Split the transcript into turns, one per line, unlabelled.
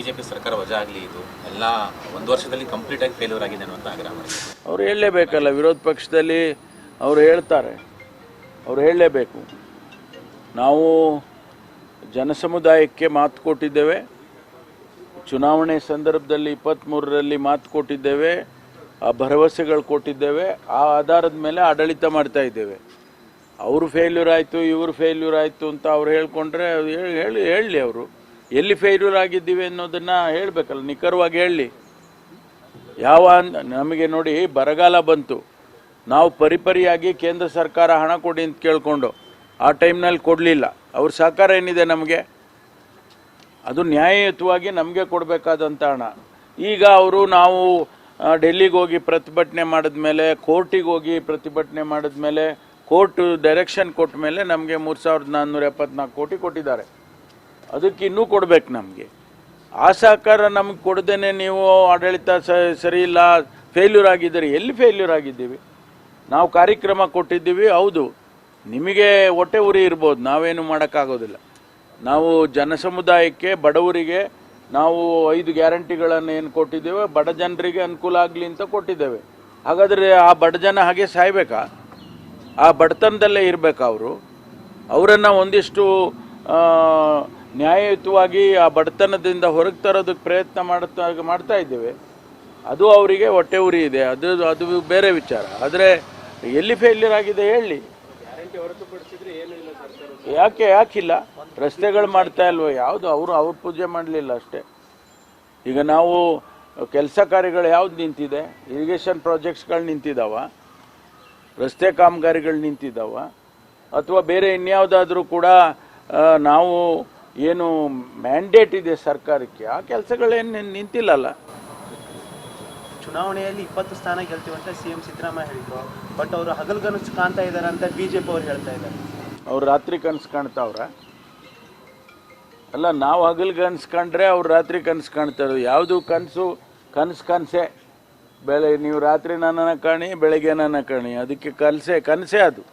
BJP ಸರ್ಕಾರ ವಜಾ ಆಗಲಿ, ಇದು ಎಲ್ಲ ಒಂದು ವರ್ಷದಲ್ಲಿ ಕಂಪ್ಲೀಟ್ ಆಗಿ ಫೇಲ್ಯೂರ್ ಆಗಿದೆ ಅನ್ನುವಂತ ಆಗ್ರಹ ಮಾಡಿದ್ದಾರೆ.
ಅವ್ರು ಹೇಳಲೇಬೇಕಲ್ಲ, ವಿರೋಧ ಪಕ್ಷದಲ್ಲಿ ಅವ್ರು ಹೇಳ್ತಾರೆ, ಅವ್ರು ಹೇಳಲೇಬೇಕು. ನಾವು ಜನಸಮುದಾಯಕ್ಕೆ ಮಾತು ಕೊಟ್ಟಿದ್ದೇವೆ, ಚುನಾವಣೆ ಸಂದರ್ಭದಲ್ಲಿ 23ರಲ್ಲಿ ಮಾತು ಕೊಟ್ಟಿದ್ದೇವೆ, ಆ ಭರವಸೆಗಳು ಕೊಟ್ಟಿದ್ದೇವೆ, ಆ ಆಧಾರದ ಮೇಲೆ ಆಡಳಿತ ಮಾಡ್ತಾ ಇದ್ದೇವೆ. ಅವರು ಫೇಲ್ಯೂರ್ ಆಯಿತು, ಇವರು ಫೇಲ್ಯೂರ್ ಆಯಿತು ಅಂತ ಅವ್ರು ಹೇಳ್ಕೊಂಡ್ರೆ ಹೇಳಿ, ಅವರು ಎಲ್ಲಿ ಫೇಲ್ಯೂರ್ ಆಗಿದ್ದೀವಿ ಅನ್ನೋದನ್ನು ಹೇಳಬೇಕಲ್ಲ, ನಿಖರವಾಗಿ ಹೇಳಿ. ನಮಗೆ ನೋಡಿ, ಬರಗಾಲ ಬಂತು, ನಾವು ಪರಿಪರಿಯಾಗಿ ಕೇಂದ್ರ ಸರ್ಕಾರ ಹಣ ಕೊಡಿ ಅಂತ ಕೇಳಿಕೊಂಡು ಆ ಟೈಮ್ನಲ್ಲಿ ಕೊಡಲಿಲ್ಲ. ಅವ್ರ ಸಹಕಾರ ಏನಿದೆ ನಮಗೆ, ಅದು ನ್ಯಾಯಯುತವಾಗಿ ನಮಗೆ ಕೊಡಬೇಕಾದಂಥ ಹಣ. ಈಗ ನಾವು ಡೆಲ್ಲಿಗೆ ಹೋಗಿ ಪ್ರತಿಭಟನೆ ಮಾಡಿದ್ಮೇಲೆ, ಕೋರ್ಟಿಗೆ ಹೋಗಿ ಪ್ರತಿಭಟನೆ ಮಾಡಿದ್ಮೇಲೆ, ಕೋರ್ಟ್ ಡೈರೆಕ್ಷನ್ ಕೊಟ್ಟ ಮೇಲೆ ನಮಗೆ 3,474 ಕೋಟಿ ಕೊಟ್ಟಿದ್ದಾರೆ. ಅದಕ್ಕೆ ಇನ್ನೂ ಕೊಡಬೇಕು ನಮಗೆ. ಆ ಸಹಕಾರ ನಮಗೆ ಕೊಡದೇನೆ ನೀವು ಆಡಳಿತ ಸರಿ ಇಲ್ಲ, ಫೇಲ್ಯೂರ್ ಆಗಿದ್ದೀರಿ. ಎಲ್ಲಿ ಫೇಲ್ಯೂರ್ ಆಗಿದ್ದೀವಿ? ನಾವು ಕಾರ್ಯಕ್ರಮ ಕೊಟ್ಟಿದ್ದೀವಿ, ಹೌದು, ನಿಮಗೆ ಹೊಟ್ಟೆ ಉರಿ ಇರ್ಬೋದು, ನಾವೇನು ಮಾಡೋಕ್ಕಾಗೋದಿಲ್ಲ. ನಾವು ಜನಸಮುದಾಯಕ್ಕೆ, ಬಡವರಿಗೆ ನಾವು 5 ಗ್ಯಾರಂಟಿಗಳನ್ನು ಏನು ಕೊಟ್ಟಿದ್ದೇವೆ, ಬಡ ಜನರಿಗೆ ಅನುಕೂಲ ಆಗಲಿ ಅಂತ ಕೊಟ್ಟಿದ್ದೇವೆ. ಹಾಗಾದರೆ ಆ ಬಡ ಜನ ಹಾಗೆ ಸಾಯ್ಬೇಕಾ? ಆ ಬಡತನದಲ್ಲೇ ಇರಬೇಕಾ ಅವರು? ಅವರನ್ನು ಒಂದಿಷ್ಟು ನ್ಯಾಯಯುತವಾಗಿ ಆ ಬಡತನದಿಂದ ಹೊರಗೆ ತರೋದಕ್ಕೆ ಪ್ರಯತ್ನ ಮಾಡ್ತಾ ಇದ್ದೇವೆ. ಅದು ಅವರಿಗೆ ಹೊಟ್ಟೆ ಉರಿ ಇದೆ, ಅದು ಬೇರೆ ವಿಚಾರ. ಆದರೆ ಎಲ್ಲಿ ಫೇಲ್ಯೂರ್ ಆಗಿದೆ ಹೇಳಿ. ಯಾಕಿಲ್ಲ? ರಸ್ತೆಗಳು ಮಾಡ್ತಾ ಇಲ್ವೋ? ಯಾವುದು ಅವ್ರ ಪೂಜೆ ಮಾಡಲಿಲ್ಲ ಅಷ್ಟೇ. ಈಗ ನಾವು ಕೆಲಸ ಕಾರ್ಯಗಳು ಯಾವ್ದು ನಿಂತಿದೆ? ಇರಿಗೇಷನ್ ಪ್ರಾಜೆಕ್ಟ್ಸ್ಗಳು ನಿಂತಿದ್ದಾವ? ರಸ್ತೆ ಕಾಮಗಾರಿಗಳು ನಿಂತಿದ್ದಾವ? ಅಥವಾ ಬೇರೆ ಇನ್ಯಾವುದಾದ್ರೂ ಕೂಡ ನಾವು ಏನು ಮ್ಯಾಂಡೇಟ್ ಇದೆ ಸರ್ಕಾರಕ್ಕೆ, ಆ ಕೆಲಸಗಳೇನು ನಿಂತಿಲ್ಲಲ್ಲ.
ಚುನಾವಣೆಯಲ್ಲಿ 20 ಸ್ಥಾನ ಗೆಲ್ತೀವಿ ಅಂತ CM ಸಿದ್ದರಾಮಯ್ಯ ಹೇಳಿದ್ರು. ಬಟ್ ಅವರು ಹಗಲ್ಗನಸು ಕಾಣ್ತಾ ಇದ್ದಾರೆ ಅಂತ BJP ಅವ್ರು ಹೇಳ್ತಾ ಇದ್ದಾರೆ. ಅವ್ರು
ರಾತ್ರಿ ಕನಸು ಕಾಣ್ತಾವ್ರ? ಅಲ್ಲ, ನಾವು ಹಗಲ್ಗನಸು ಕಂಡ್ರೆ ಅವ್ರು ರಾತ್ರಿ ಕನಸು ಕಾಣ್ತಾರೆ. ಯಾವುದು ಕನಸೇ. ನೀವು ರಾತ್ರಿ ನನ್ನನ್ನು ಕಾಣಿ, ಬೆಳಗ್ಗೆ ನನ್ನ ಕಾಣಿ, ಅದಕ್ಕೆ ಕನಸೇ ಅದು.